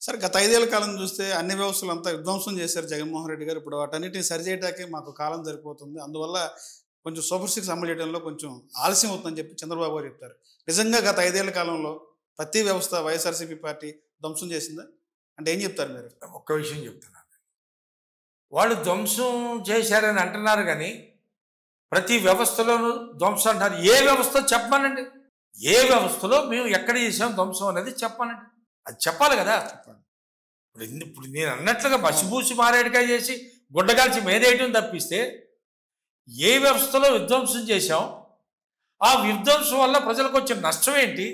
సరే గత 5 ఏళ్ల కాలం చూస్తే అన్ని వ్యవస్థలంతా విధ్వంసం చేశారు జగన్మోహన్ రెడ్డి గారు. ఇప్పుడు వాటన్నిటిని సరిచేయటానికి మాకు కాలం సరిపోతుంది. అందువల్ల కొంచెం సూపర్ సిక్స్ అమలు చేయడంలో కొంచెం ఆలస్యం అవుతుందని చెప్పి చంద్రబాబు గారు చెప్తారు. నిజంగా గత 5 ఏళ్ల కాలంలో ప్రతి వ్యవస్థ వైఎస్ఆర్సీపీ పార్టీ ధ్వంసం చేసిందా? అంటే ఏం చెప్తారు మీరు? ఒక్క విషయం చెప్తున్నాను. వాళ్ళు ధ్వంసం చేశారని అంటున్నారు కానీ ప్రతి వ్యవస్థలోనూ ధ్వంసం అంటారు. ఏ వ్యవస్థ చెప్పమనండి. ఏ వ్యవస్థలో మేము ఎక్కడ చేసాం ధ్వంసం అనేది చెప్పమనండి. అది చెప్పాలి కదా. ఇప్పుడు నేను అన్నట్లుగా బసిబూసి మారేడుకాయ చేసి గుడ్డగాల్చి మేదేయటం తప్పిస్తే ఏ వ్యవస్థలో విధ్వంసం చేశాం, ఆ విధ్వంసం వల్ల ప్రజలకు వచ్చిన నష్టం ఏంటి,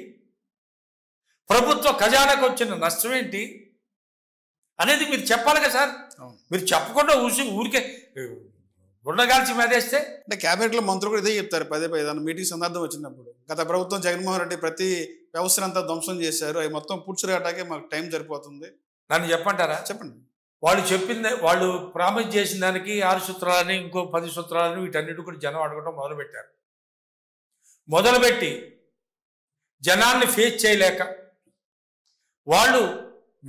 ప్రభుత్వ ఖజానాకు వచ్చిన నష్టం ఏంటి అనేది మీరు చెప్పాలి కదా సార్. మీరు చెప్పకుండా ఊరికే గుండగాల్చి మేదేస్తే అంటే క్యాబినెట్లో మంత్రులు కూడా ఇదే చెప్తారు పదే ఏదైనా మీటింగ్ సందర్భం వచ్చినప్పుడు. గత ప్రభుత్వం జగన్మోహన్ రెడ్డి ప్రతి వ్యవస్థనంతా ధ్వంసం చేశారు, అవి మొత్తం పూడ్చి రావటానికి మాకు టైం సరిపోతుంది. నన్ను చెప్పంటారా? చెప్పండి. వాళ్ళు చెప్పింది, వాళ్ళు ప్రామిస్ చేసిన దానికి 6 సూత్రాలని ఇంకో 10 సూత్రాలని వీటన్నిటి కూడా జనం అడగడం మొదలుపెట్టారు. మొదలుపెట్టి జనాన్ని ఫేస్ చేయలేక వాళ్ళు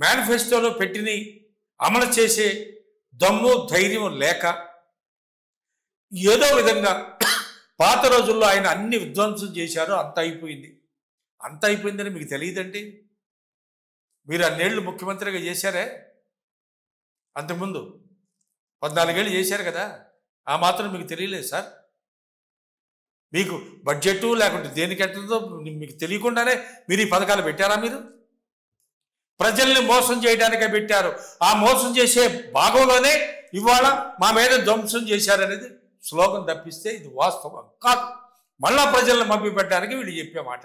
మేనిఫెస్టోలో పెట్టిన అమలు చేసే దమ్ము ధైర్యం లేక ఏదో విధంగా పాత రోజుల్లో ఆయన అన్ని విధ్వంసం చేశారు. అంత అయిపోయింది. అంత అయిపోయిందని మీకు తెలియదండి. మీరు అన్నేళ్ళు ముఖ్యమంత్రిగా చేశారే, అంతకుముందు 14 ఏళ్ళు చేశారు కదా, ఆ మాత్రం మీకు తెలియలేదు సార్. మీకు బడ్జెట్ లేకుంటే దేనికెట్టదో మీకు తెలియకుండానే మీరు ఈ పథకాలు పెట్టారా? మీరు ప్రజల్ని మోసం చేయడానికే పెట్టారు. ఆ మోసం చేసే భాగంలోనే ఇవాళ మా మీద ధ్వంసం చేశారనేది స్లోగన్ తప్పిస్తే ఇది వాస్తవం కాదు. మళ్ళా ప్రజల్ని మభ్యపెట్టడానికి వీళ్ళు చెప్పే మాట.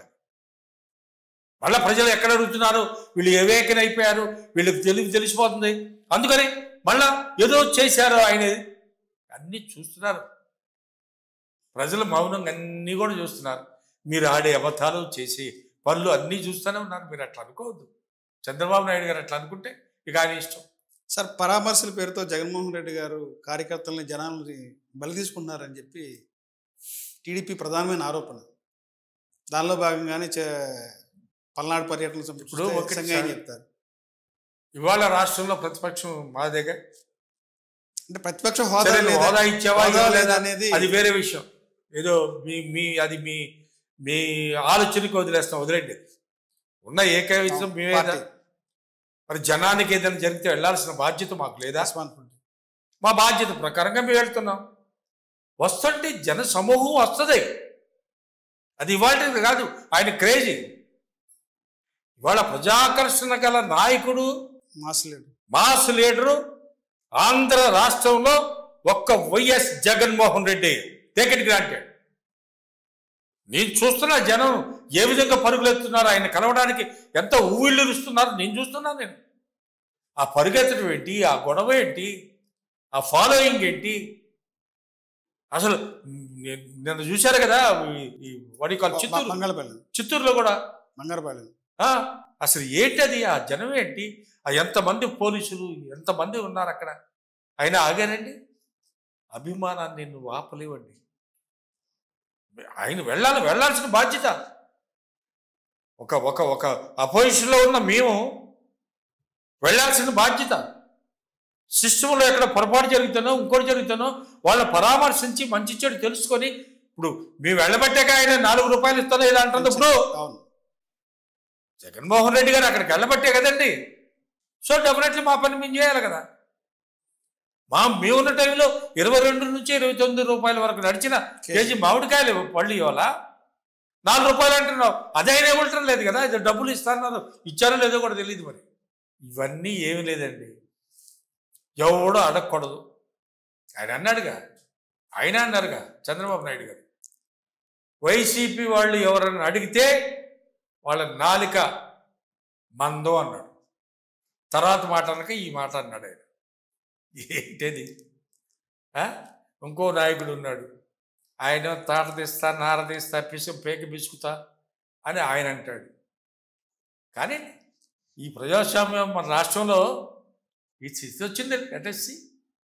మళ్ళీ ప్రజలు ఎక్కడ అడుగుతున్నారు, వీళ్ళు వివేకనైపోయారు, వీళ్ళకి తెలిసిపోతుంది, అందుకని మళ్ళా ఏదో చేశారు ఆయన అన్నీ చూస్తున్నారు. ప్రజలు మౌనంగా అన్నీ కూడా చూస్తున్నారు. మీరు ఆడే అబద్ధాలు చేసి పనులు అన్నీ చూస్తూనే ఉన్నారు. మీరు అట్లా అనుకోవద్దు. చంద్రబాబు నాయుడు గారు అట్లా అనుకుంటే ఇక ఆయన ఇష్టం. సార్, పరామర్శల పేరుతో జగన్మోహన్ రెడ్డి గారు కార్యకర్తలని జనాలని బలి తీసుకున్నారని చెప్పి టీడీపీ ప్రధానమైన ఆరోపణ. దానిలో భాగంగానే పల్నాడు పర్యటన ఇప్పుడు చెప్తారు. ఇవాళ రాష్ట్రంలో ప్రతిపక్షం మా దగ్గర అంటే ప్రతిపక్ష హోదా ఇచ్చేవా లేదా అనేది అది వేరే విషయం. ఏదో అది మీ ఆలోచనకి వదిలేస్తాం, వదిలేండి. ఉన్న ఏకైవితం మేమే. మరి జనానికి ఏదైనా జరిగితే వెళ్లాల్సిన బాధ్యత మాకు లేదా? మా బాధ్యత ప్రకారంగా మేము వెళ్తున్నాం. వస్తుంటే జన సమూహం వస్తుంది. అది ఇవాళ కాదు, ఆయన క్రేజీ. ఇవాళ ప్రజాకర్షణ గల నాయకుడు, మాస్ లీడరు ఆంధ్ర రాష్ట్రంలో ఒక్క YS Jaganmohan Reddy. Take it granted. నేను చూస్తున్నా జనం ఏ విధంగా పరుగులెత్తున్నారు, ఆయన కలవడానికి ఎంత ఊళ్ళుస్తున్నారు నేను చూస్తున్నాను. నేను ఆ పరుగెత్తడం ఏంటి, ఆ గొడవ ఏంటి, ఆ ఫాలోయింగ్ ఏంటి, అసలు నిన్న చూశారు కదా వడికాలు చిత్తూరులో కూడా అసలు ఏంటది, ఆ జనం ఏంటి, ఆ ఎంతమంది పోలీసులు ఎంతమంది ఉన్నారు అక్కడ. అయినా ఆగారండి. అభిమానాన్ని నువ్వు ఆపలేవండి. ఆయన వెళ్ళాల్సిన బాధ్యత. ఒక అపోజిషన్లో ఉన్న మేము వెళ్ళాల్సిన బాధ్యత. సిస్టంలో ఎక్కడ పొరపాటు జరుగుతానో ఇంకోటి జరుగుతానో వాళ్ళ పరామర్శించి మంచి చెడు తెలుసుకొని, ఇప్పుడు మేము వెళ్ళబట్టాక ఆయన 4 రూపాయలు ఇస్తానో ఇలా అంటుంది. ఇప్పుడు జగన్మోహన్ రెడ్డి గారు అక్కడికి వెళ్ళబట్టే కదండి. సో డెఫినెట్లీ మా పని మేము చేయాలి కదా. మేమున్న టైంలో 22 నుంచి 29 రూపాయల వరకు నడిచిన కేజీ మామిడికాయలు పళ్ళు ఇవాళ 4 రూపాయలు అంటున్నావు. అదైనా ఇవ్వటం లేదు కదా. ఇది డబ్బులు ఇస్తారన్నారు, ఇచ్చారో లేదో కూడా తెలియదు. మరి ఇవన్నీ ఏమి లేదండి. ఎవడో అడగకూడదు. ఆయన అన్నారుగా చంద్రబాబు నాయుడు గారు, వైసీపీ వాళ్ళు ఎవరన్నా అడిగితే వాళ్ళ నాలిక మందో అన్నాడు. తర్వాత మాట అనక ఈ మాట అన్నాడు ఆయన. ఏంటది? ఇంకో నాయకుడు ఉన్నాడు, ఆయన తాట తీస్తా, నార తీస్తా, పేక బిసుకుతా అని ఆయన అంటాడు. కానీ ఈ ప్రజాస్వామ్యం మన రాష్ట్రంలో ఈ స్థితి వచ్చింది. అటెస్సి